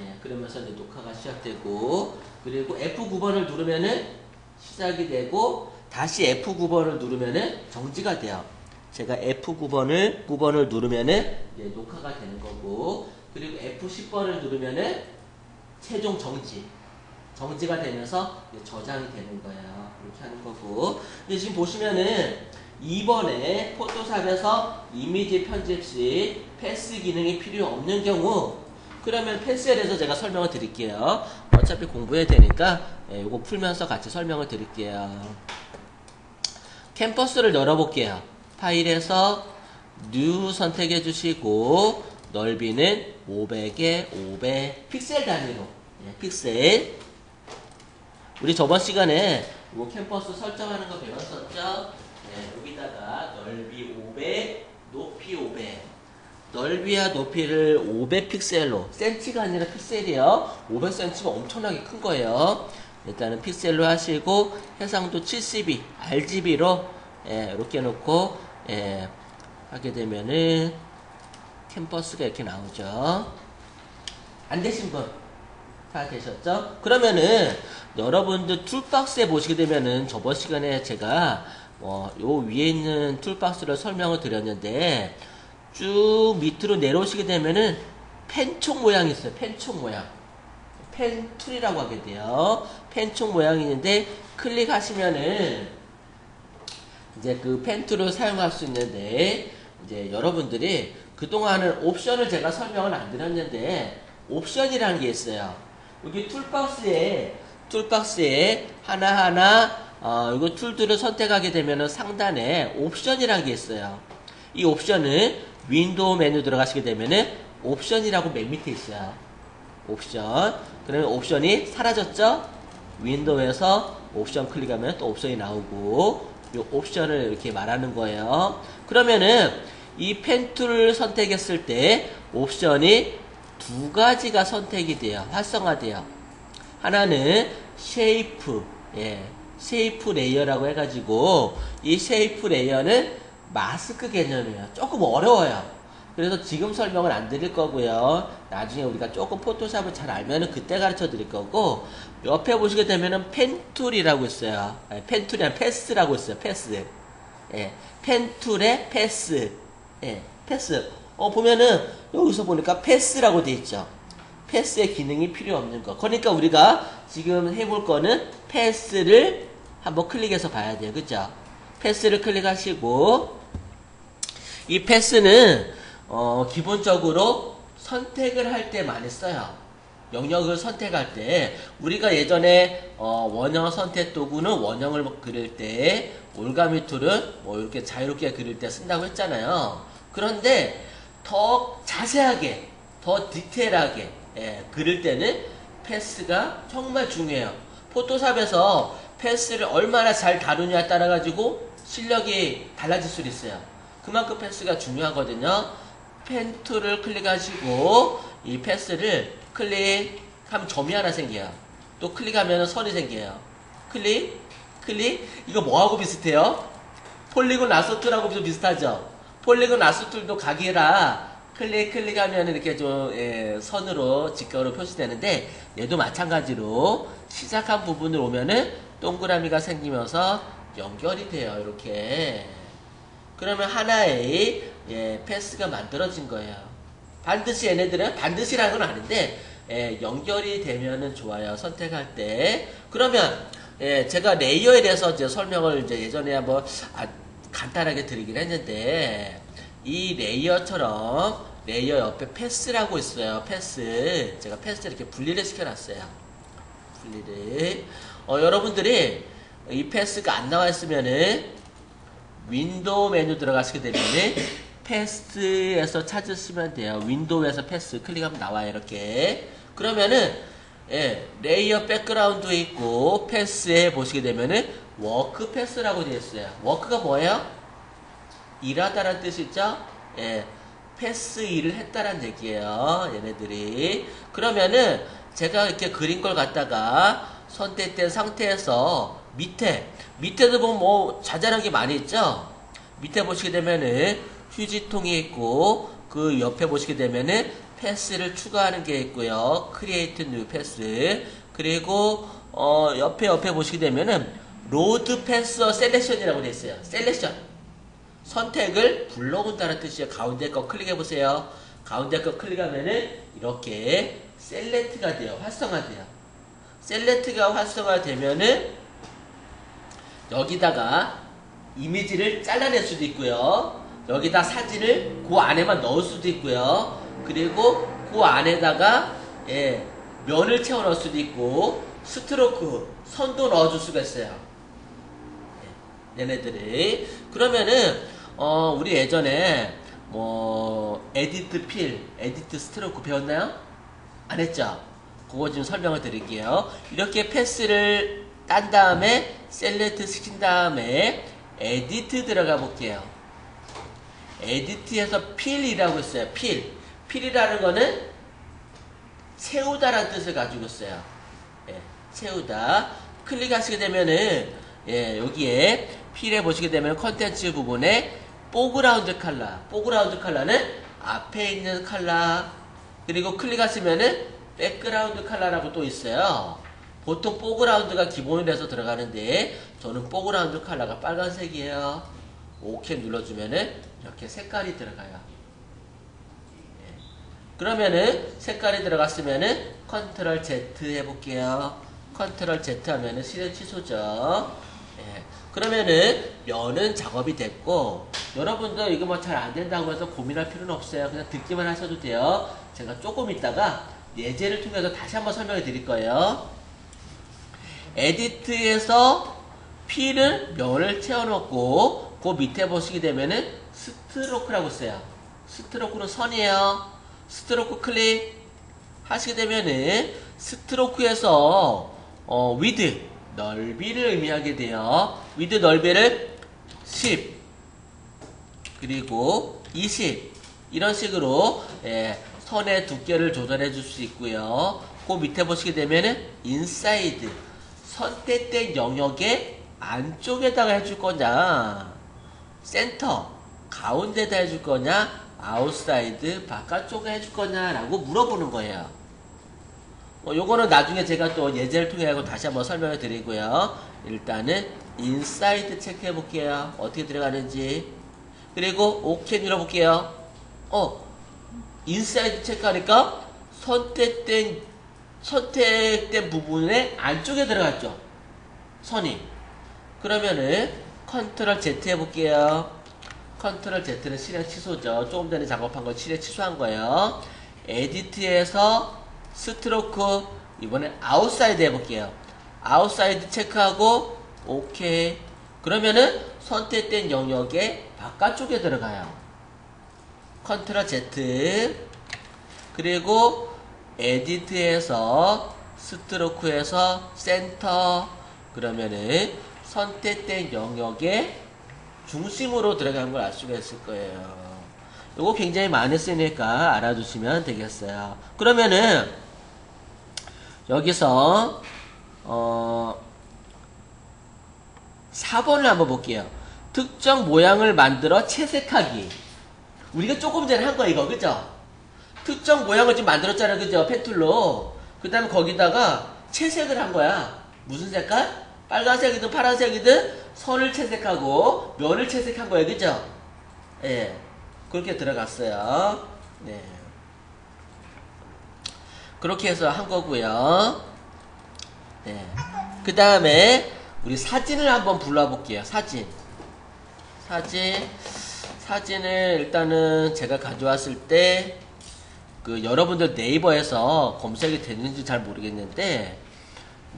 예, 그러면서 이제 녹화가 시작되고, 그리고 F9번을 누르면은 시작이 되고, 다시 F9번을 누르면은 정지가 돼요. 제가 F9번을 누르면은 이제 녹화가 되는 거고, 그리고 F10번을 누르면은 최종 정지가 되면서 저장이 되는 거예요. 이렇게 하는 거고. 근데 지금 보시면은 2번에 포토샵에서 이미지 편집 시 패스 기능이 필요 없는 경우, 그러면 패스에 대해서 제가 설명을 드릴게요. 어차피 공부해야 되니까 이거 풀면서 같이 설명을 드릴게요. 캔버스를 열어볼게요. 파일에서 뉴 선택해 주시고 넓이는 500에 500 픽셀 단위로, 픽셀. 우리 저번 시간에 이 캔버스 설정하는 거 배웠었죠? 여기다가 넓이 500, 높이 500. 넓이와 높이를 500픽셀로, 센치가 아니라 픽셀이에요. 500cm면 엄청나게 큰 거예요. 일단은 픽셀로 하시고 해상도 72, RGB로 이렇게 놓고 하게 되면은 캔버스가 이렇게 나오죠. 안 되신 분 다 되셨죠? 그러면은 여러분들 툴박스에 보시게 되면은 저번 시간에 제가 요 위에 있는 툴박스를 설명을 드렸는데, 쭉 밑으로 내려오시게 되면은 펜촉 모양이 있어요. 펜촉 모양. 펜툴이라고 하게 돼요. 펜촉 모양이 있는데 클릭하시면은 이제 그 펜툴을 사용할 수 있는데, 이제 여러분들이 그동안은 옵션을 제가 설명을 안 드렸는데 옵션이라는 게 있어요. 여기 툴박스에 하나하나 이거 툴들을 선택하게 되면은 상단에 옵션이라는 게 있어요. 이 옵션은 윈도우 메뉴 들어가시게 되면은 옵션이라고 맨 밑에 있어요. 옵션. 그러면 옵션이 사라졌죠? 윈도우에서 옵션 클릭하면 또 옵션이 나오고, 이 옵션을 이렇게 말하는 거예요. 그러면은 이 펜툴을 선택했을 때 옵션이 두 가지가 선택이 돼요. 활성화돼요. 하나는 쉐이프, 쉐이프 레이어라고 해가지고, 이 쉐이프 레이어는 마스크 개념이에요. 조금 어려워요. 그래서 지금 설명을 안 드릴 거고요. 나중에 우리가 조금 포토샵을 잘 알면은 그때 가르쳐 드릴 거고, 옆에 보시게 되면은 펜툴이라고 있어요. 펜툴이 아니라 패스라고 있어요. 패스. 펜툴의 패스. 패스. 보면은 여기서 보니까 패스라고 돼 있죠. 패스의 기능이 필요 없는 거. 그러니까 우리가 지금 해볼 거는 패스를 한번 클릭해서 봐야 돼요. 그죠? 패스를 클릭하시고, 이 패스는 기본적으로 선택을 할 때 많이 써요. 영역을 선택할 때, 우리가 예전에 원형 선택 도구는 원형을 그릴 때, 올가미 툴은 이렇게 자유롭게 그릴 때 쓴다고 했잖아요. 그런데 더 자세하게, 더 디테일하게 그릴 때는 패스가 정말 중요해요. 포토샵에서 패스를 얼마나 잘 다루냐에 따라 가지고 실력이 달라질 수 있어요. 그만큼 패스가 중요하거든요. 펜 툴을 클릭하시고 이 패스를 클릭하면 점이 하나 생겨요. 또 클릭하면 선이 생겨요. 클릭. 이거 뭐하고 비슷해요? 폴리곤 라소툴하고 좀 비슷하죠? 폴리곤 라소툴도 각이라 클릭하면 이렇게 좀 선으로 직각으로 표시되는데, 얘도 마찬가지로 시작한 부분을 오면은 동그라미가 생기면서 연결이 돼요. 이렇게. 그러면 하나의 패스가 만들어진 거예요. 반드시 얘네들은 반드시라는 건 아닌데 연결이 되면은 좋아요. 선택할 때. 그러면 제가 레이어에 대해서 이제 설명을 이제 예전에 한번 간단하게 드리긴 했는데, 이 레이어처럼 레이어 옆에 패스라고 있어요. 패스. 제가 패스 이렇게 분리를 시켜놨어요. 분리를. 여러분들이 이 패스가 안 나와 있으면은 윈도우 메뉴 들어가시게 되면은 패스에서 찾으시면 돼요. 윈도우에서 패스 클릭하면 나와요. 이렇게. 그러면은 레이어 백그라운드 있고 패스에 보시게 되면은 워크 패스라고 되어 있어요. 워크가 뭐예요? 일하다라는 뜻이죠? 패스 일을 했다라는 얘기예요. 얘네들이. 그러면은 제가 이렇게 그린 걸 갖다가 선택된 상태에서 밑에도 보면 뭐 자잘한 게 많이 있죠? 밑에 보시게 되면은 휴지통이 있고, 그 옆에 보시게 되면은 패스를 추가하는 게 있고요. create new 패스. 그리고 옆에 보시게 되면은 로드 패스 셀렉션이라고 되어 있어요. 셀렉션. 선택을 불러온다는 뜻이에요. 가운데 거 클릭해 보세요. 가운데 거 클릭하면은 이렇게 셀렉트가 돼요. 활성화돼요. 셀렉트가 활성화되면은 여기다가 이미지를 잘라낼 수도 있고요. 여기다 사진을 그 안에만 넣을 수도 있고요. 그리고 그 안에다가 면을 채워 넣을 수도 있고 스트로크, 선도 넣어줄 수가 있어요. 얘네들이. 그러면은 우리 예전에 뭐 에디트 필, 에디트 스트로크 배웠나요? 안 했죠? 그거 좀 설명을 드릴게요. 이렇게 패스를 딴 다음에 셀렉트 시킨 다음에 에디트 들어가 볼게요. 에디트에서 필이라고 있어요. 필이라는 거는 채우다라는 뜻을 가지고 있어요. 채우다. 클릭하시게 되면은 여기에 필에 보시게 되면 컨텐츠 부분에 포그라운드 컬러는 앞에 있는 컬러. 그리고 클릭하시면은 백그라운드 컬러라고 또 있어요. 보통 포그라운드가 기본이 돼서 들어가는데 저는 포그라운드 컬러가 빨간색이에요. 오케이 눌러주면은 이렇게 색깔이 들어가요. 그러면은 색깔이 들어갔으면은 컨트롤 Z 해볼게요. 컨트롤 Z 하면은 실행 취소죠. 그러면은 면은 작업이 됐고, 여러분들 이거 뭐 잘 안 된다고 해서 고민할 필요는 없어요. 그냥 듣기만 하셔도 돼요. 제가 조금 있다가 예제를 통해서 다시 한번 설명해 드릴 거예요. 에디트에서 필을 면을 채워놓고 그 밑에 보시게 되면은 스트로크라고 써요. 스트로크는 선이에요. 스트로크 클릭 하시게 되면은 스트로크에서 위드 넓이를 의미하게 돼요. 위드 넓이를 10 그리고 20 이런 식으로 선의 두께를 조절해 줄 수 있고요. 그 밑에 보시게 되면은 인사이드 선택된 영역의 안쪽에다가 해줄 거냐, 센터 가운데다 해줄 거냐, 아웃사이드 바깥쪽에 해줄 거냐라고 물어보는 거예요. 요거는 나중에 제가 또 예제를 통해 가지고 다시 한번 설명을 드리고요. 일단은 인사이드 체크해 볼게요. 어떻게 들어가는지. 그리고 오케이 눌러볼게요. 인사이드 체크하니까 선택된 부분의 안쪽에 들어갔죠. 선이. 그러면은 컨트롤 Z 해볼게요. 컨트롤 Z는 실행 취소죠. 조금 전에 작업한 거 실행 취소한 거예요. 에디트에서 스트로크 이번엔 아웃사이드 해볼게요. 아웃사이드 체크하고 오케이. 그러면은 선택된 영역의 바깥쪽에 들어가요. 컨트롤 Z 그리고 에디트에서 스트로크에서 센터 그러면은 선택된 영역의 중심으로 들어간 걸 알 수가 있을 거예요. 이거 굉장히 많이 쓰니까 알아두시면 되겠어요. 그러면은 여기서 4번을 한번 볼게요. 특정 모양을 만들어 채색하기. 우리가 조금 전에 한 거 이거 그죠? 특정 모양을 지금 만들었잖아요. 그죠? 펜툴로. 그 다음에 거기다가 채색을 한 거야. 무슨 색깔? 빨간색이든 파란색이든 선을 채색하고 면을 채색한 거예요. 그죠? 그렇게 들어갔어요. 그렇게 해서 한 거고요. 그 다음에 우리 사진을 한번 불러볼게요. 사진을 일단은 제가 가져왔을 때 여러분들 네이버에서 검색이 되는지 잘 모르겠는데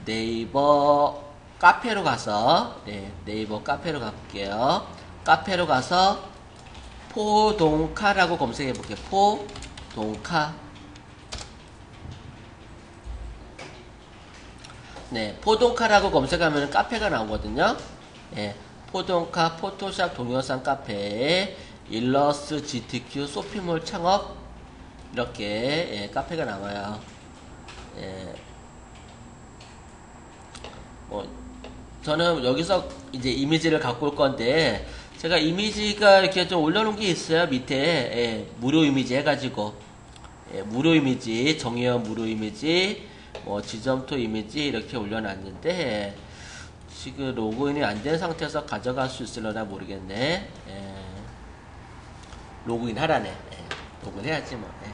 네이버 카페로 가서 네이버 카페로 가볼게요. 카페로 가서 포동카라고 검색해 볼게요. 포동카. 포동카라고 검색하면 카페가 나오거든요. 포동카 포토샵 동영상 카페 일러스 GTQ 쇼핑몰 창업 이렇게 카페가 나와요. 저는 여기서 이제 이미지를 갖고 올 건데 제가 이미지가 이렇게 좀 올려놓은 게 있어요. 밑에 무료 이미지 해가지고 예, 무료 이미지, 정의원 무료 이미지, 뭐 지점토 이미지 이렇게 올려놨는데 지금 로그인이 안 된 상태에서 가져갈 수 있으려나 모르겠네. 예, 로그인 하라네. 예, 로그인 해야지 뭐. 예.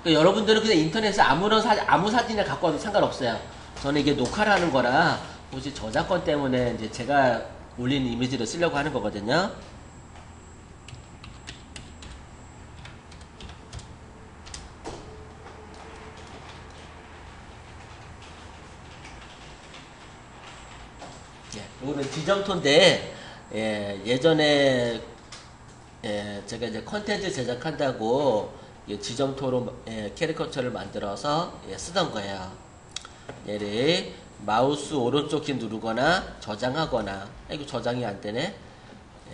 그러니까 여러분들은 그냥 인터넷에 아무 사진을 갖고 와도 상관없어요. 저는 이게 녹화를 하는 거라 혹시 저작권 때문에 이제 제가 올린 이미지를 쓰려고 하는 거거든요. 이거는 지점토인데, 예, 예전에, 예, 제가 이제 컨텐츠 제작한다고, 예, 지점토로, 예, 캐리커처를 만들어서, 예, 쓰던 거예요. 얘를 마우스 오른쪽 키 누르거나, 저장하거나, 이거 저장이 안 되네.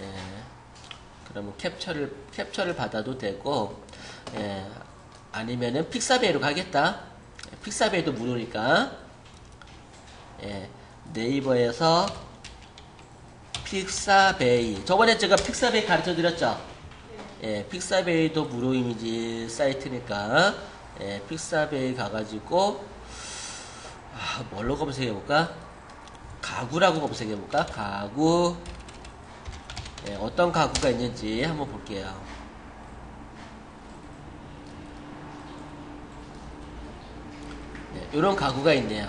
예, 그러면 캡처를 받아도 되고, 예, 아니면은 픽사베이로 가겠다. 픽사베이도 무료니까, 예, 네이버에서 픽사베이, 저번에 제가 픽사베이 가르쳐 드렸죠. 예, 픽사베이도 무료 이미지 사이트니까, 예, 픽사베이 가가지고 뭘로 검색해 볼까? 가구라고 검색해 볼까? 가구. 예, 어떤 가구가 있는지 한번 볼게요. 네, 이런 가구가 있네요.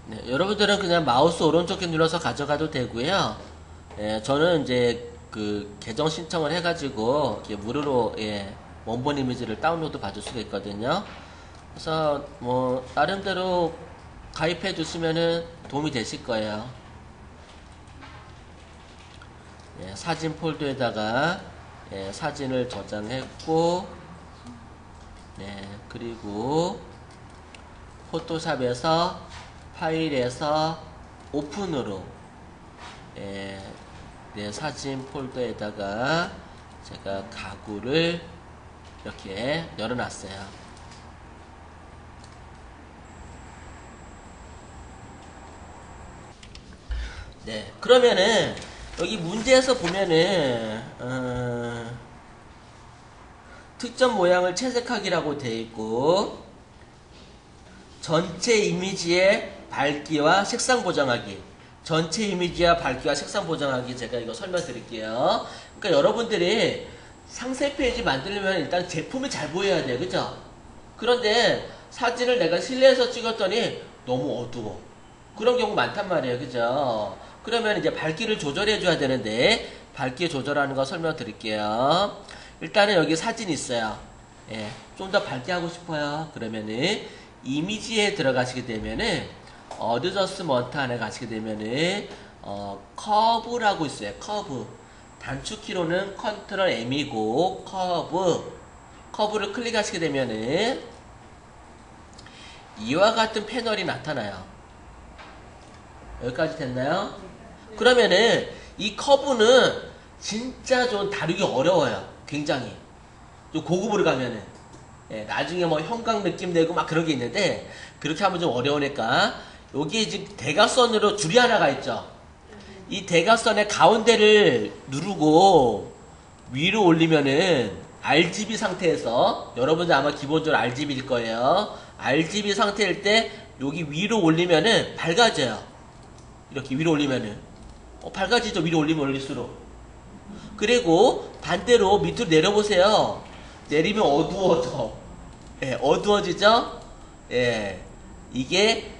네, 여러분들은 그냥 마우스 오른쪽 키 눌러서 가져가도 되고요. 예, 저는 이제 그 계정 신청을 해가지고 무료로, 예, 원본 이미지를 다운로드 받을 수가 있거든요. 그래서 뭐 나름대로 가입해 주시면은 도움이 되실 거예요. 예, 사진 폴더에다가, 예, 사진을 저장했고, 네, 그리고 포토샵에서 파일에서 오픈으로, 예, 내 사진 폴더에다가 제가 가구를 이렇게 열어놨어요. 네, 그러면은 여기 문제에서 보면은 특정 모양을 채색하기라고 되어 있고, 전체 이미지의 밝기와 색상 보정하기, 전체 이미지와 밝기와 색상 보정하기, 제가 이거 설명드릴게요. 그러니까 여러분들이 상세 페이지 만들려면 일단 제품이 잘 보여야 돼요, 그죠? 그런데 사진을 내가 실내에서 찍었더니 너무 어두워, 그런 경우 많단 말이에요, 그죠? 그러면 이제 밝기를 조절해 줘야 되는데, 밝기 조절하는 거 설명드릴게요. 일단은 여기 사진이 있어요. 예, 좀 더 밝게 하고 싶어요. 그러면은 이미지에 들어가시게 되면은 어드저스먼트 안에 가시게 되면은 커브라고 있어요. 커브. 단축키로는 컨트롤 M이고 커브를 클릭하시게 되면은 이와 같은 패널이 나타나요. 여기까지 됐나요? 그러면은 이 커브는 진짜 좀 다루기 어려워요. 굉장히 좀 고급으로 가면은, 예, 나중에 뭐 형광 느낌 내고 막 그런 게 있는데, 그렇게 하면 좀 어려우니까 여기 지금 대각선으로 줄이 하나가 있죠. 이 대각선의 가운데를 누르고 위로 올리면은 RGB 상태에서, 여러분들 아마 기본적으로 RGB일 거예요. RGB 상태일 때 여기 위로 올리면은 밝아져요. 이렇게 위로 올리면은 밝아지죠. 위로 올리면 올릴수록. 그리고 반대로 밑으로 내려보세요. 내리면 어두워져. 예, 어두워지죠? 예, 이게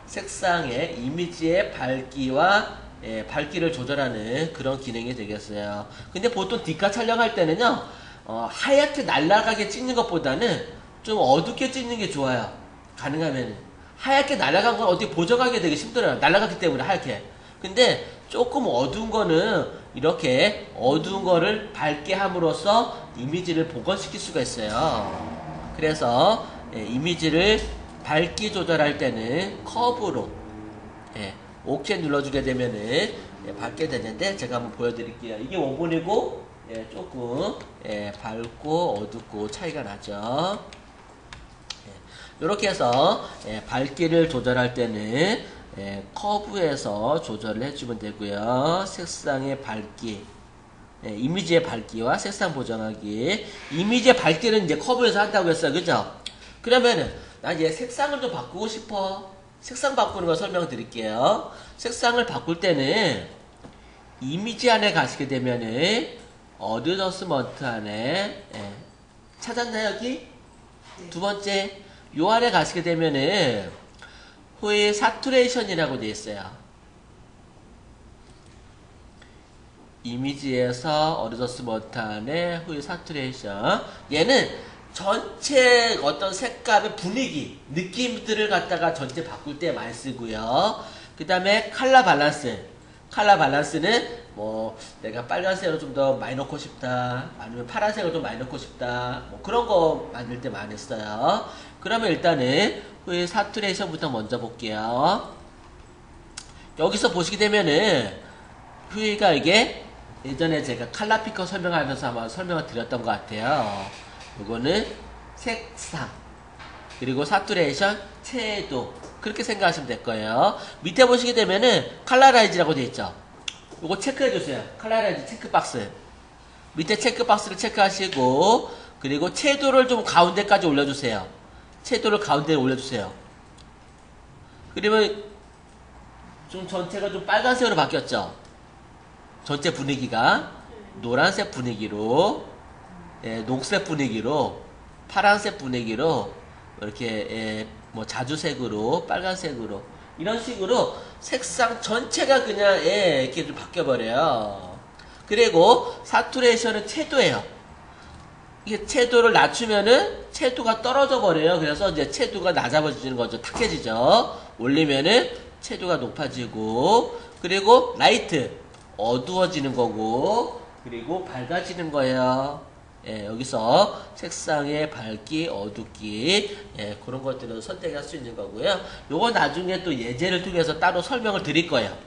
색상의 이미지의 밝기와, 예, 밝기를 조절하는 그런 기능이 되겠어요. 근데 보통 디카 촬영할 때는요, 하얗게 날아가게 찍는 것보다는 좀 어둡게 찍는 게 좋아요. 가능하면은. 하얗게 날아간 건 어떻게 보정하기 되게 힘들어요. 날아갔기 때문에 하얗게. 근데 조금 어두운 거는 이렇게 어두운 거를 밝게 함으로써 이미지를 복원시킬 수가 있어요. 그래서 이미지를 밝기 조절할 때는 커브로 오케이 눌러주게 되면은 밝게 되는데, 제가 한번 보여드릴게요. 이게 원본이고 조금 밝고 어둡고 차이가 나죠. 이렇게 해서 밝기를 조절할 때는 커브에서 조절을 해주면 되고요. 색상의 밝기, 이미지의 밝기와 색상 보정하기. 이미지의 밝기는 이제 커브에서 한다고 했어요, 그죠? 그러면은 나 이제 색상을 좀 바꾸고 싶어. 색상 바꾸는 거 설명드릴게요. 색상을 바꿀 때는 이미지 안에 가시게 되면은 어드저스먼트 안에 찾았나요, 여기? 네. 두 번째, 요 안에 가시게 되면은 후에 사투레이션이라고 되어 있어요. 이미지에서 어드저스먼트 안에 후에 사투레이션. 얘는 전체 어떤 색감의 분위기, 느낌들을 갖다가 전체 바꿀 때 많이 쓰고요. 그 다음에 컬러 밸런스. 컬러 밸런스는 뭐 내가 빨간색으로 좀 더 많이 넣고 싶다, 아니면 파란색으로 좀 많이 넣고 싶다, 뭐 그런 거 만들 때 많이 써요. 그러면 일단은 후에 사투레이션부터 먼저 볼게요. 여기서 보시게 되면은 후에가 이게 예전에 제가 컬러 피커 설명하면서 아마 설명을 드렸던 것 같아요. 이거는 색상, 그리고 사투레이션, 채도, 그렇게 생각하시면 될 거예요. 밑에 보시게 되면은 컬러라이즈라고 되어 있죠. 이거 체크해 주세요. 컬러라이즈 체크박스. 밑에 체크박스를 체크하시고, 그리고 채도를 좀 가운데까지 올려주세요. 채도를 가운데에 올려주세요. 그러면 좀 전체가 좀 빨간색으로 바뀌었죠. 전체 분위기가 노란색 분위기로, 녹색 분위기로, 파란색 분위기로, 이렇게 뭐 자주색으로, 빨간색으로, 이런 식으로 색상 전체가 그냥 이렇게 좀 바뀌어버려요. 그리고 사투레이션은 채도예요. 이게 채도를 낮추면은 채도가 떨어져 버려요. 그래서 이제 채도가 낮아지는 거죠. 탁해지죠. 올리면은 채도가 높아지고, 그리고 라이트, 어두워지는 거고, 그리고 밝아지는 거예요. 여기서 색상의 밝기, 어둡기, 그런 것들을 선택할 수 있는 거고요. 요거 나중에 또 예제를 통해서 따로 설명을 드릴 거예요.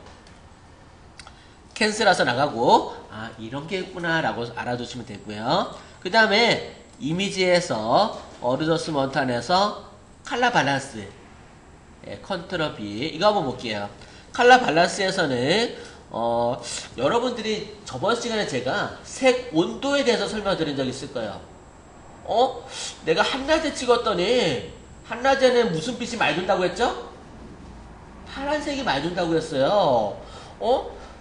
캔슬해서 나가고, 아, 이런 게 있구나 라고 알아두시면 되고요. 그 다음에 이미지에서 어드저스먼트 안에서 컬러 밸런스, 컨트롤 B, 이거 한번 볼게요. 컬러 밸런스에서는 여러분들이 저번 시간에 제가 색 온도에 대해서 설명드린 적 있을 거예요. 내가 한낮에 찍었더니 한낮에는 무슨 빛이 많이 돈다고 했죠? 파란색이 많이 돈다고 했어요.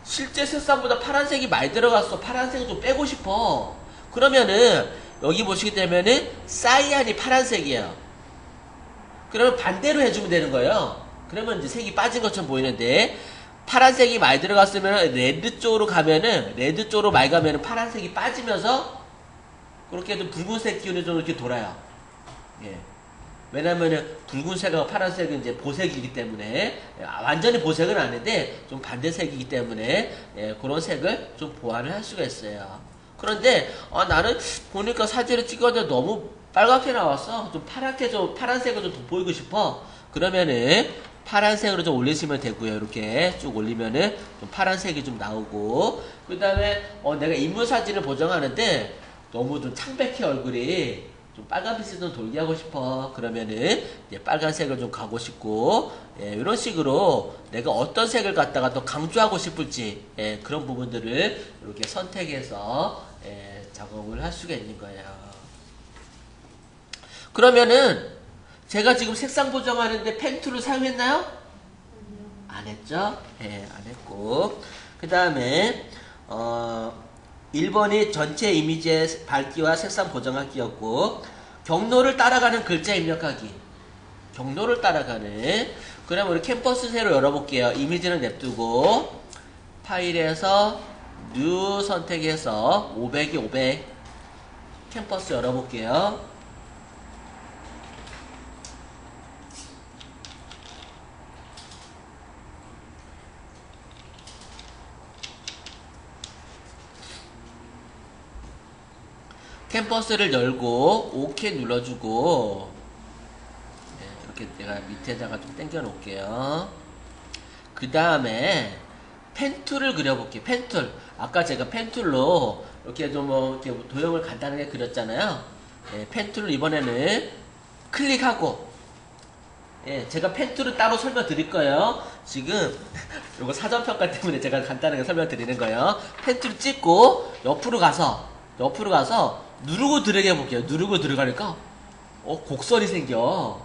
실제 색상보다 파란색이 많이 들어갔어. 파란색을 좀 빼고 싶어. 그러면은 여기 보시게 되면은 사이안이 파란색이에요. 그러면 반대로 해주면 되는 거예요. 그러면 이제 색이 빠진 것처럼 보이는데, 파란색이 많이 들어갔으면 레드 쪽으로 가면은, 레드 쪽으로 많이 가면은 파란색이 빠지면서 그렇게 좀 붉은색 기운이 좀 이렇게 돌아요. 왜냐면은 붉은색하고 파란색은 이제 보색이기 때문에, 완전히 보색은 아닌데 좀 반대색이기 때문에 그런 색을 좀 보완을 할 수가 있어요. 그런데 나는 보니까 사진을 찍었는데 너무 빨갛게 나왔어. 좀 파랗게, 좀 파란색을 좀 돋보이고 싶어. 그러면은 파란색으로 좀 올리시면 되고요. 이렇게 쭉 올리면은 좀 파란색이 좀 나오고, 그 다음에 내가 인물 사진을 보정하는데 너무 좀 창백해, 얼굴이 좀 빨간빛을 좀 돌게 하고 싶어. 그러면은 이제 빨간색을 좀 가고 싶고, 이런 식으로 내가 어떤 색을 갖다가 더 강조하고 싶을지, 그런 부분들을 이렇게 선택해서 작업을 할 수가 있는 거예요. 그러면은 제가 지금 색상 보정하는데 펜 툴을 사용했나요? 안 했죠? 안 했고, 그 다음에 1번이 전체 이미지의 밝기와 색상 보정하기였고, 경로를 따라가는 글자 입력하기. 경로를 따라가는. 그럼 우리 캠퍼스 새로 열어볼게요. 이미지는 냅두고 파일에서 뉴 선택해서 500이 500 캠퍼스 열어볼게요. 캔버스를 열고 OK 눌러주고 이렇게 내가 밑에다가 좀 당겨 놓을게요. 그 다음에 펜툴을 그려볼게요. 펜툴. 아까 제가 펜툴로 이렇게 좀 이렇게 도형을 간단하게 그렸잖아요. 펜툴을 이번에는 클릭하고, 제가 펜툴을 따로 설명드릴 거예요. 지금 이거 사전평가 때문에 제가 간단하게 설명드리는 거예요. 펜툴을 찍고 옆으로 가서 누르고 들어가 볼게요. 누르고 들어가니까 곡선이 생겨.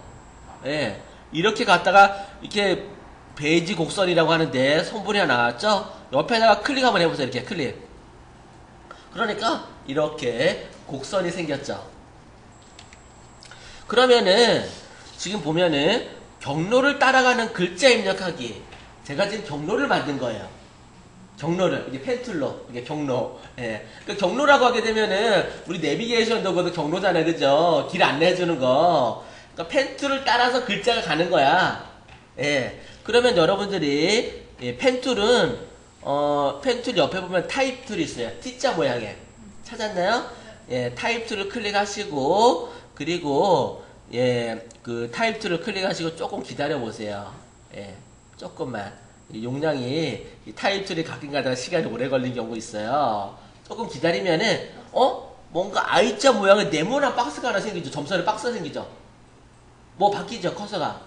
이렇게 갔다가 이렇게 베이지 곡선이라고 하는데 손분이 하나 나왔죠? 옆에다가 클릭 한번 해보세요. 이렇게 클릭. 그러니까 이렇게 곡선이 생겼죠. 그러면은 지금 보면은 경로를 따라가는 글자 입력하기. 제가 지금 경로를 만든 거예요. 경로를 이게 펜툴로 이게 경로. 그 경로라고 하게 되면은 우리 내비게이션 도구도 경로잖아요, 그죠? 길 안내해주는 거. 그러니까 펜툴을 따라서 글자가 가는 거야. 그러면 여러분들이 펜툴은 펜툴 옆에 보면 타입 툴이 있어요. T자 모양의. 찾았나요? 타입 툴을 클릭하시고 그리고 그 타입 툴을 클릭하시고 조금 기다려 보세요. 조금만. 용량이 타입 툴이 가끔 가다가 시간이 오래 걸린 경우 있어요. 조금 기다리면은 뭔가 I자 모양의 네모난 박스가 하나 생기죠. 점선의 박스가 생기죠. 뭐 바뀌죠? 커서가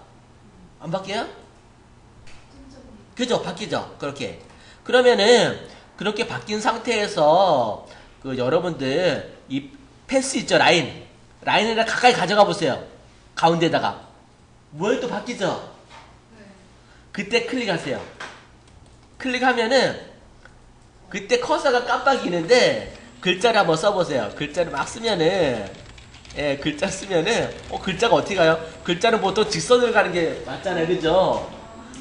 안 바뀌어요? 그죠? 바뀌죠? 그렇게. 그러면은 그렇게 바뀐 상태에서 그 여러분들 이 패스 있죠? 라인에다 가까이 가져가 보세요. 가운데다가 뭐에 또 바뀌죠? 그때 클릭하세요. 클릭하면은 그때 커서가 깜빡이는데 글자를 한번 써보세요. 글자를 막 쓰면은 글자 쓰면은 글자가 어떻게 가요? 글자는 보통 직선으로 가는 게 맞잖아요, 그죠?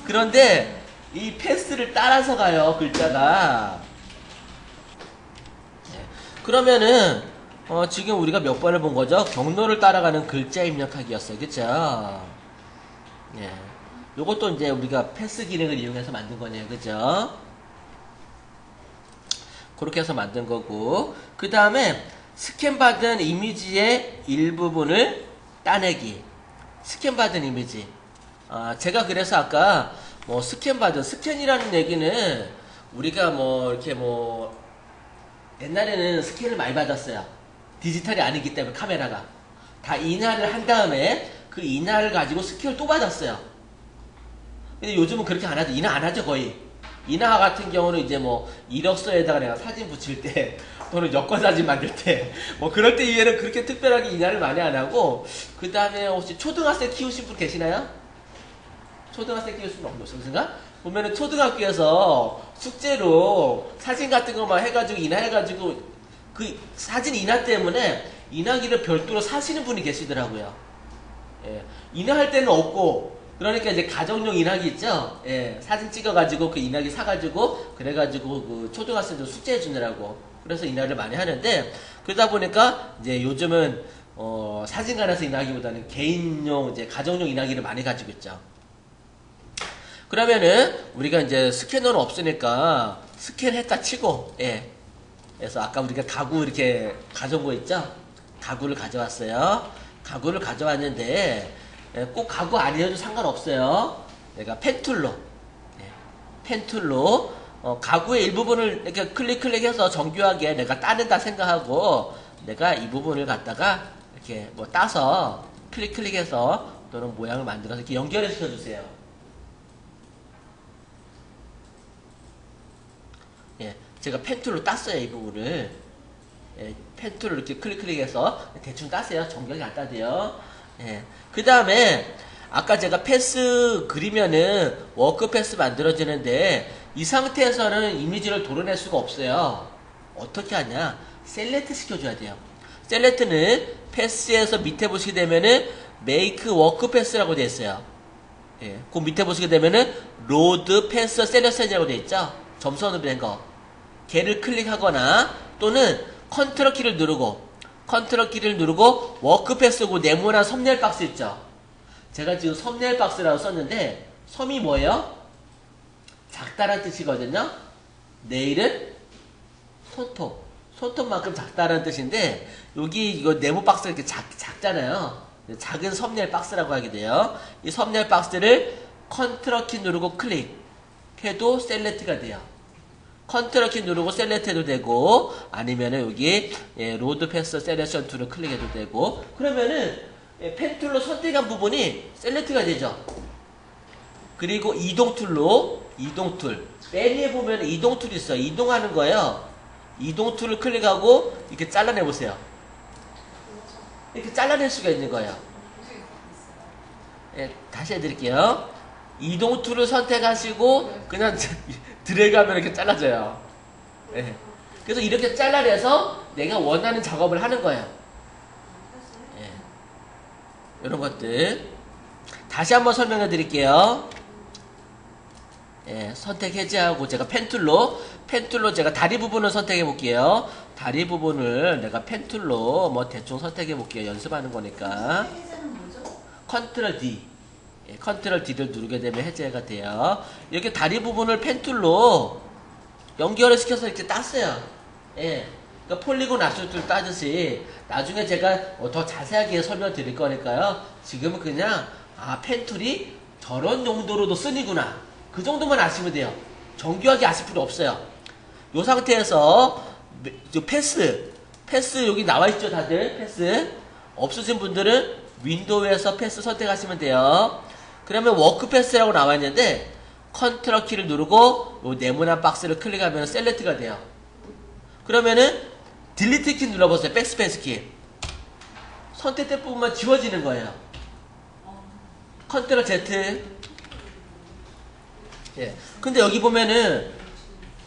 그런데 이 패스를 따라서 가요, 글자가. 그러면은 지금 우리가 몇 번을 본 거죠? 경로를 따라가는 글자 입력하기였어요, 그죠? 요것도 이제 우리가 패스 기능을 이용해서 만든 거네요, 그죠? 그렇게 해서 만든 거고, 그 다음에 스캔받은 이미지의 일부분을 따내기. 스캔받은 이미지. 제가 그래서 아까 스캔이라는 얘기는 우리가 이렇게 옛날에는 스캔을 많이 받았어요. 디지털이 아니기 때문에 카메라가. 다 인화를 한 다음에 그 인화를 가지고 스캔을 또 받았어요. 근데 요즘은 그렇게 안 하죠. 인화 안 하죠, 거의. 인화 같은 경우는 이제 이력서에다가 내가 사진 붙일 때, 또는 여권사진 만들 때, 그럴 때 이외에는 그렇게 특별하게 인화를 많이 안 하고, 그 다음에 혹시 초등학생 키우신 분 계시나요? 초등학생 키우신 분 없으신가? 보면은 초등학교에서 숙제로 사진 같은 거만 해가지고 인화해가지고, 그 사진 인화 때문에 인화기를 별도로 사시는 분이 계시더라고요. 인화할 때는 없고, 그러니까 이제 가정용 인화기 있죠? 사진 찍어가지고 그 인화기 사가지고, 그래가지고 그 초등학생들 숙제해 주느라고. 그래서 인화를 많이 하는데, 그러다 보니까 이제 요즘은, 사진관에서 인화기보다는 개인용, 이제 가정용 인화기를 많이 가지고 있죠. 그러면은, 우리가 이제 스캐너는 없으니까, 스캔했다 치고, 그래서 아까 우리가 가구 이렇게 가져온 거 있죠? 가구를 가져왔어요. 가구를 가져왔는데, 꼭 가구 아니어도 상관없어요. 내가 펜툴로 가구의 일부분을 이렇게 클릭해서 정교하게 내가 따낸다 생각하고 내가 이 부분을 갖다가 이렇게 따서 클릭해서 또는 모양을 만들어서 이렇게 연결을 시켜주세요. 제가 펜툴로 땄어요, 이 부분을. 펜툴을 이렇게 클릭해서 대충 따세요. 정교하게 안 따돼요. 그 다음에 아까 제가 패스 그리면은 워크 패스 만들어지는데 이 상태에서는 이미지를 도려낼 수가 없어요. 어떻게 하냐? 셀렉트 시켜줘야 돼요. 셀렉트는 패스에서 밑에 보시게 되면은 make work 패스라고 되어 있어요. 그 밑에 보시게 되면은 로드 패스 셀렉션이라고 되어 있죠. 점선으로 된 거. 걔를 클릭하거나 또는 컨트롤 키를 누르고 워크 패스고 네모난 썸네일 박스 있죠. 제가 지금 썸네일 박스라고 썼는데 섬이 뭐예요? 작다란 뜻이거든요. 네일은 손톱만큼 작다는 뜻인데 여기 이거 네모 박스가 이렇게 작잖아요. 작은 섭네일 박스라고 하게 돼요. 이 섭네일 박스를 컨트롤 키 누르고 클릭해도 셀렉트가 돼요. 컨트롤 키 누르고 셀렉트 해도 되고 아니면은 여기 로드 패스 셀렉션 툴을 클릭해도 되고 그러면은 펜 툴로 선택한 부분이 셀렉트가 되죠. 그리고 이동 툴로 이동 툴 메뉴에 보면 이동 툴이 있어요. 이동하는 거예요. 이동 툴을 클릭하고 이렇게 잘라내 보세요. 이렇게 잘라낼 수가 있는 거예요. 다시 해드릴게요. 이동 툴을 선택하시고 그냥 드래그하면 이렇게 잘라져요. 그래서 이렇게 잘라내서 내가 원하는 작업을 하는 거예요. 이런 것들 다시 한번 설명해 드릴게요. 선택 해제하고 제가 펜툴로 제가 다리 부분을 선택해 볼게요. 다리 부분을 내가 펜툴로 뭐 대충 선택해 볼게요. 연습하는 거니까. 컨트롤 D. 컨트롤 D를 누르게 되면 해제가 돼요. 이렇게 다리 부분을 펜툴로 연결을 시켜서 이렇게 땄어요. 그러니까 폴리곤 압수툴 따듯이 나중에 제가 더 자세하게 설명 드릴 거니까요. 지금은 그냥 펜툴이 저런 용도로도 쓰니구나. 그 정도만 아시면 돼요. 정교하게 아실 필요 없어요. 이 상태에서 패스 여기 나와 있죠, 다들 패스. 없으신 분들은 윈도우에서 패스 선택하시면 돼요. 그러면 워크 패스라고 나와 있는데 컨트롤 키를 누르고 요 네모난 박스를 클릭하면 셀렉트가 돼요. 그러면은 딜리트 키 눌러보세요. 백스페이스 키. 선택된 부분만 지워지는 거예요. 컨트롤 Z. 근데 여기 보면은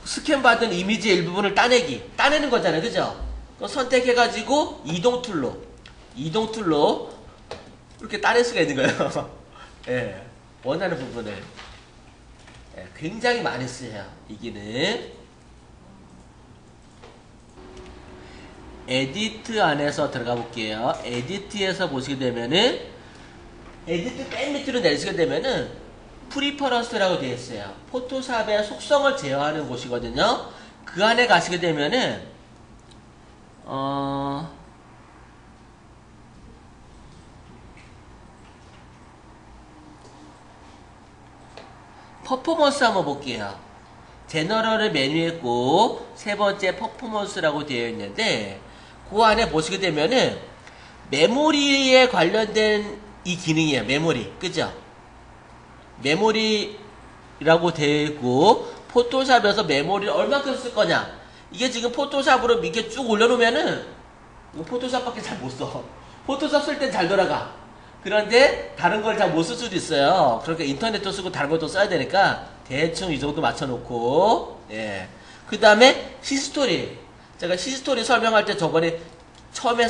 스캔 받은 이미지의 일부분을 따내는 거잖아요. 그죠? 선택해가지고 이동 툴로 이렇게 따낼 수가 있는 거예요. 원하는 부분을. 굉장히 많이 쓰여요. 이기는. 에디트 안에서 들어가 볼게요. 에디트에서 보시게 되면은, 에디트 맨 밑으로 내리시게 되면은, 프리퍼런스라고 되어 있어요. 포토샵의 속성을 제어하는 곳이거든요. 그 안에 가시게 되면은 퍼포먼스 한번 볼게요. 제너럴을 메뉴에 있고 세 번째 퍼포먼스라고 되어 있는데 그 안에 보시게 되면은 메모리에 관련된 이 기능이에요. 메모리. 그죠? 메모리라고 되어 있고 포토샵에서 메모리를 얼마큼 쓸 거냐. 이게 지금 포토샵으로 이렇게 쭉 올려놓으면은 포토샵밖에 잘 못 써. 포토샵 쓸 땐 잘 돌아가. 그런데 다른 걸 잘 못 쓸 수도 있어요. 그러니까 인터넷도 쓰고 다른 것도 써야 되니까 대충 이 정도 맞춰놓고 그 다음에 히스토리. 제가 히스토리 설명할 때 저번에 처음에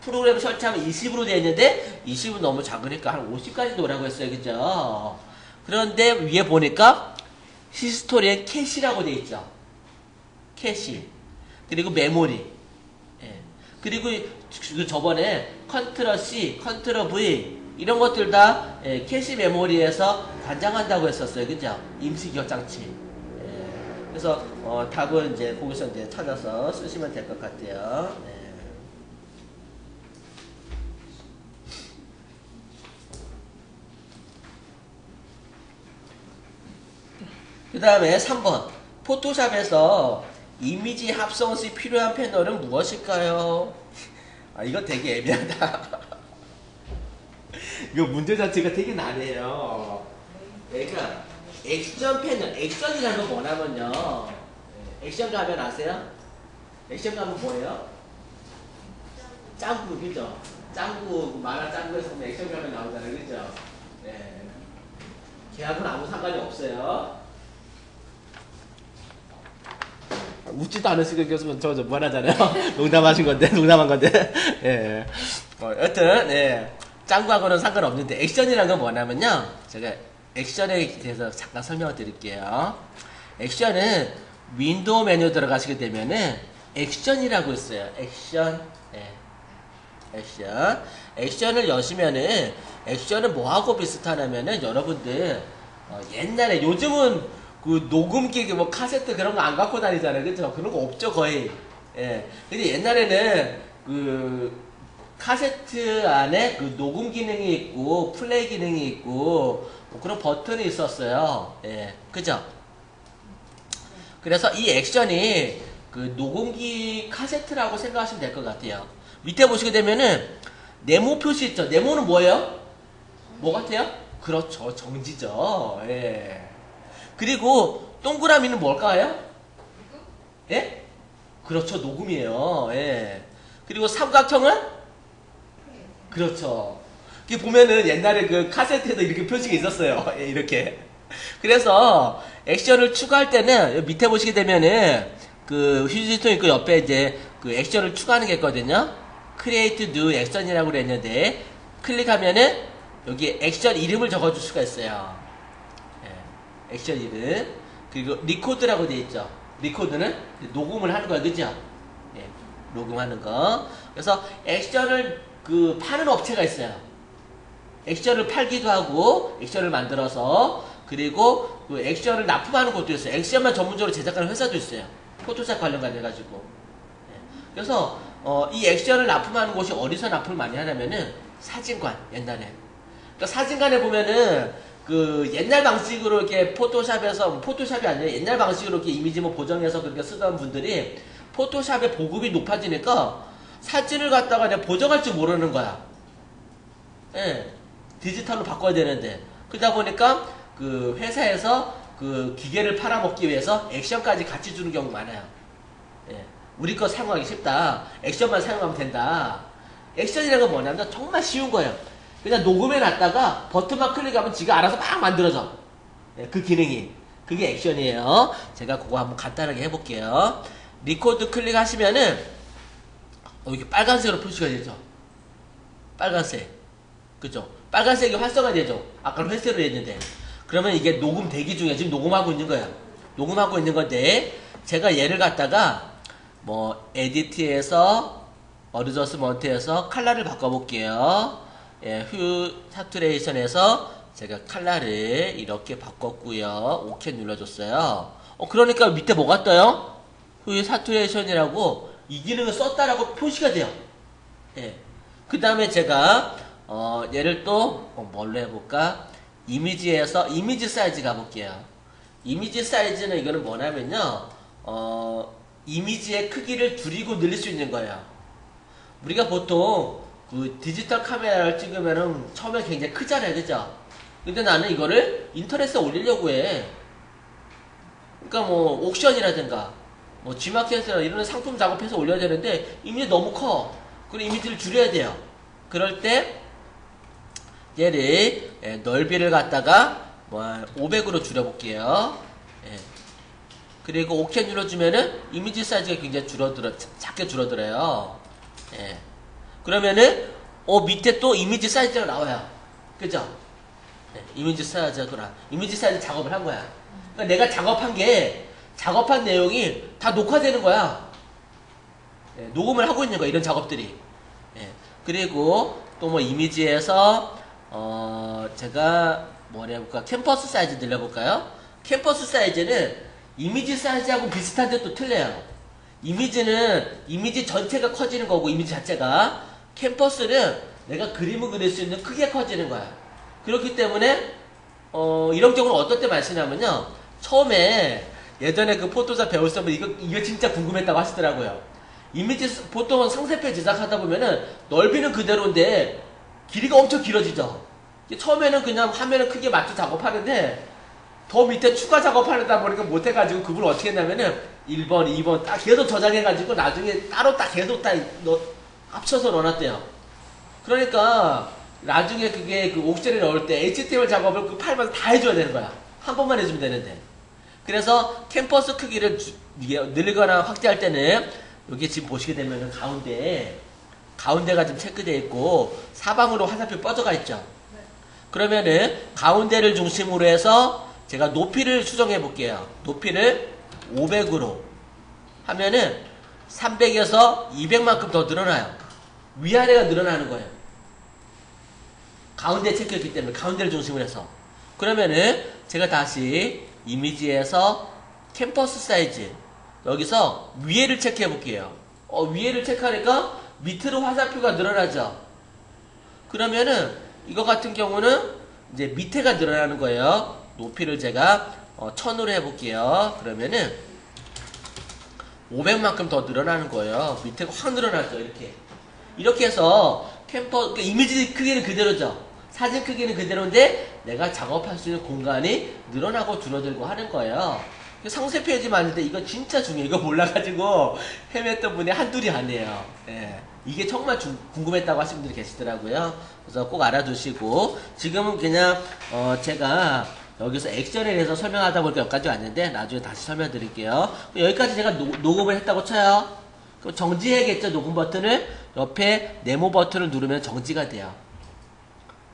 프로그램 설치하면 20으로 되어 있는데 20은 너무 작으니까 한 50까지 놓으라고 했어요. 그죠? 그런데 위에 보니까 히스토리엔 캐시라고 되어 있죠. 캐시. 그리고 메모리. 그리고 저번에 컨트롤 C, 컨트롤 V 이런 것들 다 캐시 메모리에서 관장한다고 했었어요. 그죠? 임시 기억 장치. 그래서 답은 이제 거기서 이제 찾아서 쓰시면 될 것 같아요. 그 다음에 3번. 포토샵에서 이미지 합성 시 필요한 패널은 무엇일까요? 이거 되게 애매하다. 이거 문제 자체가 되게 난해요. 그러니까 액션 패널, 액션이라는 건 뭐냐면요. 액션 가면 아세요? 액션 가면 뭐예요? 짱구, 그죠? 짱구, 만화 짱구에서 보면 액션 가면 나오잖아요. 그죠? 걔하고는 아무 상관이 없어요. 웃지도 않으시고 교수님 저 무한하잖아요. 농담한 건데. 여튼 짱구하고는 상관없는데 액션이라는 건 뭐냐면요. 제가 액션에 대해서 잠깐 설명을 드릴게요. 액션은 윈도우 메뉴 들어가시게 되면은 액션이라고 있어요. 액션. 액션을 여시면은 액션은 뭐하고 비슷하냐면은 여러분들 옛날에 요즘은 그 녹음기 뭐 카세트 그런 거 안 갖고 다니잖아요. 그죠? 그런 거 없죠, 거의. 예. 근데 옛날에는 그 카세트 안에 그 녹음 기능이 있고 플레이 기능이 있고 뭐 그런 버튼이 있었어요. 예. 그죠? 그래서 이 액션이 그 녹음기 카세트라고 생각하시면 될 것 같아요. 밑에 보시게 되면은 네모 표시 있죠? 네모는 뭐예요? 뭐 같아요? 그렇죠. 정지죠. 예. 그리고 동그라미는 뭘까요? 예? 그렇죠. 녹음이에요. 예. 그리고 삼각형은? 그렇죠. 이게 보면은 옛날에 그 카세트에도 이렇게 표시가 있었어요. 예, 이렇게. 그래서 액션을 추가할 때는 밑에 보시게 되면은 그 휴지통 있고 옆에 이제 그 액션을 추가하는 게 있거든요. Create New Action이라고 그랬는데 클릭하면은 여기 액션 이름을 적어줄 수가 있어요. 예, 액션 이름. 그리고 리코드라고 되어 있죠. 리코드는 녹음을 하는 거야, 그죠? 예, 녹음하는 거. 그래서 액션을 그 파는 업체가 있어요. 액션을 팔기도 하고 액션을 만들어서 그리고 그 액션을 납품하는 곳도 있어요. 액션만 전문적으로 제작하는 회사도 있어요. 포토샵 관련 가지고. 예. 그래서 이 액션을 납품하는 곳이 어디서 납품을 많이 하냐면은 사진관 옛날에. 그러니까 사진관에 보면은 그 옛날 방식으로 이렇게 포토샵에서 포토샵이 아니라 옛날 방식으로 이렇게 이미지 뭐 보정해서 그렇게 쓰던 분들이 포토샵의 보급이 높아지니까 사진을 갖다가 내가 보정할 줄 모르는 거야. 예. 디지털로 바꿔야 되는데. 그러다 보니까 그 회사에서 그 기계를 팔아먹기 위해서 액션까지 같이 주는 경우 많아요. 예. 우리 거 사용하기 쉽다. 액션만 사용하면 된다. 액션이라는 건 뭐냐면 정말 쉬운 거예요. 그냥 녹음해 놨다가 버튼만 클릭하면 지가 알아서 막 만들어져. 예, 그 기능이. 그게 액션이에요. 제가 그거 한번 간단하게 해볼게요. 리코드 클릭하시면은 여기 빨간색으로 표시가 되죠. 빨간색. 그죠? 빨간색이 활성화 되죠. 아까 회색으로 했는데. 그러면 이게 녹음 대기 중에 지금 녹음하고 있는 거예요. 녹음하고 있는 건데 제가 얘를 갖다가 뭐 에디트에서 어드저스먼트에서 컬러를 바꿔볼게요. 예, 휴 사투레이션에서 제가 컬러를 이렇게 바꿨고요. 오케이 눌러줬어요. 그러니까 밑에 뭐가 떠요? 휴 사투레이션이라고 이 기능을 썼다라고 표시가 돼요. 예. 그 다음에 제가 얘를 또 뭘로 해볼까? 이미지에서 이미지 사이즈 가볼게요. 이미지 사이즈는 이거는 뭐냐면요. 이미지의 크기를 줄이고 늘릴 수 있는 거예요. 우리가 보통 그 디지털 카메라를 찍으면은 처음에 굉장히 크잖아요. 그죠? 근데 나는 이거를 인터넷에 올리려고 해. 그러니까 뭐 옥션이라든가 뭐 G마켓이나 이런 상품 작업해서 올려야 되는데 이미지 너무 커. 그럼 이미지를 줄여야 돼요. 그럴 때 얘를 넓이를 갖다가 뭐 500으로 줄여볼게요. 예. 그리고 OK 눌러주면은 이미지 사이즈가 굉장히 작게 줄어들어요. 예. 그러면은 밑에 또 이미지 사이즈가 나와요. 그죠? 예. 이미지 사이즈가 돌아. 이미지 사이즈 작업을 한 거야. 그러니까 내가 작업한 내용이 다 녹화되는 거야. 예. 녹음을 하고 있는 거야. 이런 작업들이. 예. 그리고 또 뭐 이미지에서 제가 뭘 해볼까? 캠퍼스 사이즈 늘려볼까요? 캠퍼스 사이즈는 이미지 사이즈하고 비슷한데 또 틀려요. 이미지는 이미지 전체가 커지는 거고 이미지 자체가 캠퍼스는 내가 그림을 그릴 수 있는 크게 커지는 거야. 그렇기 때문에 이런 경우는 어떨 때 많이 쓰냐면요. 처음에 예전에 그 포토샵 배울 때 이거 진짜 궁금했다고 하시더라고요. 이미지 보통은 상세표 제작하다 보면은 넓이는 그대로인데 길이가 엄청 길어지죠. 처음에는 그냥 화면을 크게 맞춰 작업하는데 더 밑에 추가 작업하려다 보니까 못해가지고 그걸 어떻게 했냐면은 1번, 2번 딱 계속 저장해가지고 나중에 따로 딱 계속 딱 합쳐서 넣어놨대요. 그러니까 나중에 그게 그 옥션에 넣을 때 HTML 작업을 그 파일만 다 해줘야 되는 거야. 한 번만 해주면 되는데. 그래서 캠퍼스 크기를 늘리거나 확대할 때는 여기 지금 보시게 되면은 가운데가 좀 체크되어 있고 사방으로 화살표 뻗어가 있죠. 그러면은 가운데를 중심으로 해서 제가 높이를 수정해 볼게요. 높이를 500으로 하면은 300에서 200만큼 더 늘어나요. 위아래가 늘어나는 거예요. 가운데 체크했기 때문에 가운데를 중심으로 해서. 그러면은 제가 다시 이미지에서 캠퍼스 사이즈 여기서 위에를 체크해 볼게요. 위에를 체크하니까 밑으로 화살표가 늘어나죠. 그러면은 이거 같은 경우는 이제 밑에가 늘어나는 거예요. 높이를 제가 1000으로 해볼게요. 그러면은 500만큼 더 늘어나는 거예요. 밑에가 확 늘어나죠. 이렇게 해서 캠퍼 이미지 크기는 그대로죠. 사진 크기는 그대로인데 내가 작업할 수 있는 공간이 늘어나고 줄어들고 하는 거예요. 상세 페이지 만드는데 이거 진짜 중요해요. 이거 몰라가지고 헤맸던 분이 한둘이 아니에요. 예. 이게 정말 궁금했다고 하시는 분들이 계시더라고요. 그래서 꼭 알아두시고, 지금은 그냥 제가 여기서 액션에 대해서 설명하다 보니까 여기까지 왔는데 나중에 다시 설명드릴게요. 여기까지 제가 녹음을 했다고 쳐요. 그럼 정지해야겠죠. 녹음 버튼을 옆에 네모 버튼을 누르면 정지가 돼요.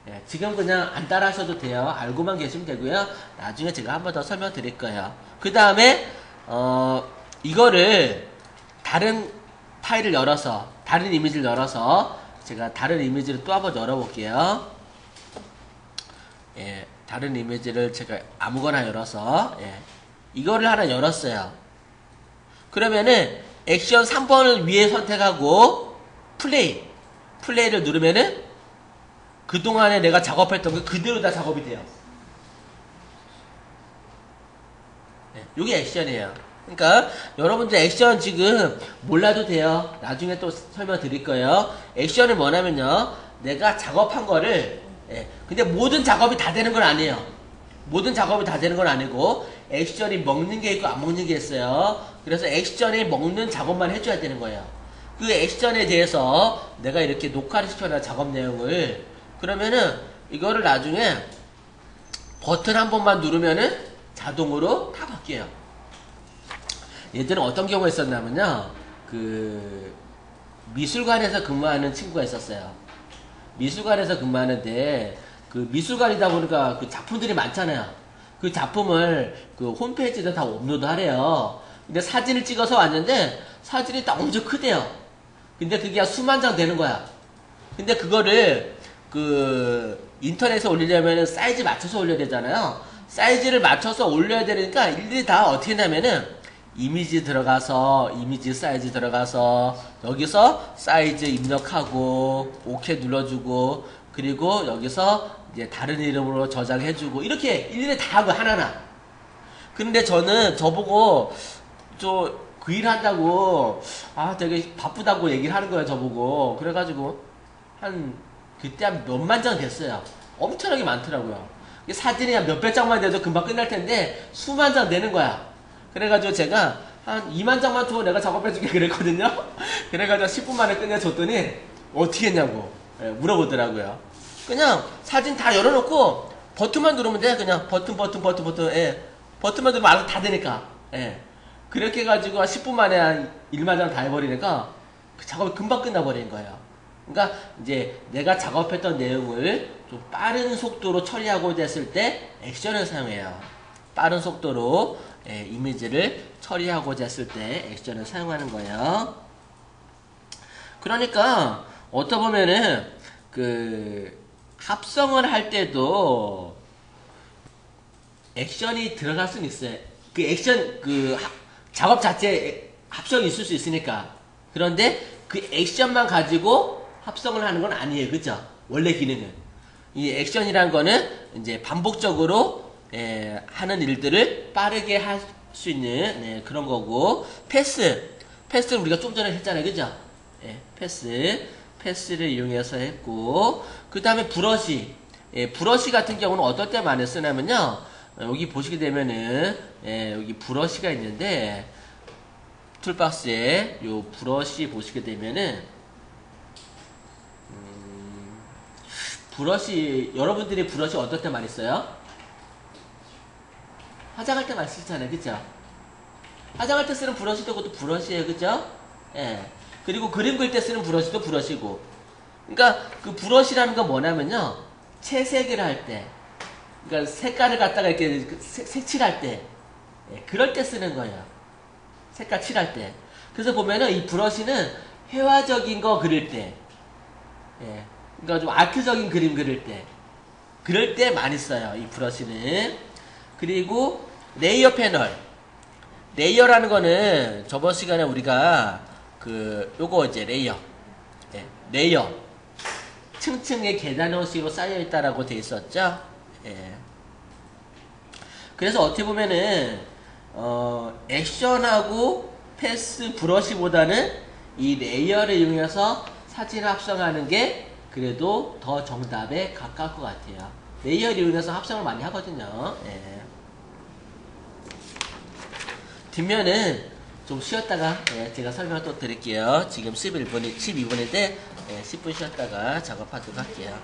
예, 지금 그냥 안 따라 하셔도 돼요. 알고만 계시면 되고요. 나중에 제가 한 번 더 설명드릴 거예요. 그 다음에 이거를 다른 파일을 열어서, 다른 이미지를 열어서 제가 다른 이미지를 또 한번 열어볼게요. 예, 다른 이미지를 제가 아무거나 열어서, 예, 이거를 하나 열었어요. 그러면은 액션 3번을 위에 선택하고 플레이를 누르면은 그동안에 내가 작업했던 게 그대로 다 작업이 돼요. 네, 이게 액션이에요. 그러니까 여러분들 액션 지금 몰라도 돼요. 나중에 또 설명드릴 거예요. 액션은 뭐냐면요, 내가 작업한 거를, 예, 근데 모든 작업이 다 되는 건 아니에요. 모든 작업이 다 되는 건 아니고 액션이 먹는 게 있고 안 먹는 게 있어요. 그래서 액션이 먹는 작업만 해줘야 되는 거예요. 그 액션에 대해서 내가 이렇게 녹화를 시켜놔, 작업 내용을. 그러면은 이거를 나중에 버튼 한 번만 누르면은 자동으로 다 바뀌어요. 예전에 어떤 경우가 있었냐면요, 그 미술관에서 근무하는 친구가 있었어요. 미술관에서 근무하는데 그 미술관이다 보니까 그 작품들이 많잖아요. 그 작품을 그 홈페이지에다 다 업로드 하래요. 근데 사진을 찍어서 왔는데 사진이 딱 엄청 크대요. 근데 그게 수만 장 되는 거야. 근데 그거를 그 인터넷에 올리려면 사이즈 맞춰서 올려야 되잖아요. 사이즈를 맞춰서 올려야 되니까 일일이 다 어떻게 했냐면은 이미지 들어가서 이미지 사이즈 들어가서 여기서 사이즈 입력하고 오케이 눌러주고, 그리고 여기서 이제 다른 이름으로 저장해주고, 이렇게 일일이 다 하고 하나하나. 근데 저보고 그 일 한다고 되게 바쁘다고 얘기를 하는 거예요, 저보고. 그래가지고 그때 한 몇만 장 됐어요. 엄청나게 많더라고요. 사진이 한 몇백 장만 돼도 금방 끝날 텐데 수만 장 되는 거야. 그래가지고 제가 한 2만 장만 더 내가 작업해줄게 그랬거든요. 그래가지고 10분 만에 끝내줬더니 어떻게 했냐고, 예, 물어보더라고요. 그냥 사진 다 열어놓고 버튼만 누르면 돼. 그냥 버튼, 예, 버튼만 누르면 알아서 다 되니까. 예. 그렇게 해가지고 10분 만에 한 1만 장 다 해버리니까 그 작업이 금방 끝나버린 거예요. 그러니까 이제 내가 작업했던 내용을 좀 빠른 속도로 처리하고자 했을 때 액션을 사용해요. 빠른 속도로, 예, 이미지를 처리하고자 했을 때 액션을 사용하는 거예요. 그러니까 어떻게 보면은 그 합성을 할 때도 액션이 들어갈 수는 있어요. 그 액션 작업 자체에 합성이 있을 수 있으니까. 그런데 그 액션만 가지고 합성을 하는 건 아니에요. 그죠? 원래 기능은. 이 액션이란 거는 이제 반복적으로, 예, 하는 일들을 빠르게 할 수 있는, 네, 그런 거고, 패스는 우리가 좀 전에 했잖아요. 그죠? 예, 패스를 이용해서 했고, 그 다음에 브러쉬. 예, 브러쉬 같은 경우는 어떨 때 많이 쓰냐면요, 여기 보시게 되면은, 예, 여기 브러쉬가 있는데, 툴박스에 요 브러쉬 보시게 되면은, 브러쉬, 여러분들이 브러쉬 어떨 때 많이 써요? 화장할 때 많이 쓰잖아요. 그죠? 화장할 때 쓰는 브러쉬도 그것도 브러쉬예요. 그죠? 예. 그리고 그림 그릴 때 쓰는 브러쉬도 브러쉬고. 그러니까 그 브러쉬라는 건 뭐냐면요, 채색을 할 때, 그러니까 색깔을 갖다가 이렇게 색칠할 때, 예, 그럴 때 쓰는 거예요. 색깔 칠할 때. 그래서 보면은 이 브러쉬는 회화적인 거 그릴 때, 예, 그러니까 좀 아트적인 그림 그릴 때, 그럴 때 많이 써요, 이 브러쉬는. 그리고 레이어 패널. 레이어라는 거는 저번 시간에 우리가 요거 이제 레이어. 예, 레이어. 층층의 계단 형식으로 쌓여있다라고 돼 있었죠? 예. 그래서 어떻게 보면은, 액션하고 패스 브러쉬보다는 이 레이어를 이용해서 사진을 합성하는 게 그래도 더 정답에 가까울 것 같아요. 레이어를 이용해서 합성을 많이 하거든요. 예. 뒷면은 좀 쉬었다가 제가 설명을 또 드릴게요. 지금 12분인데 10분 쉬었다가 작업하도록 할게요.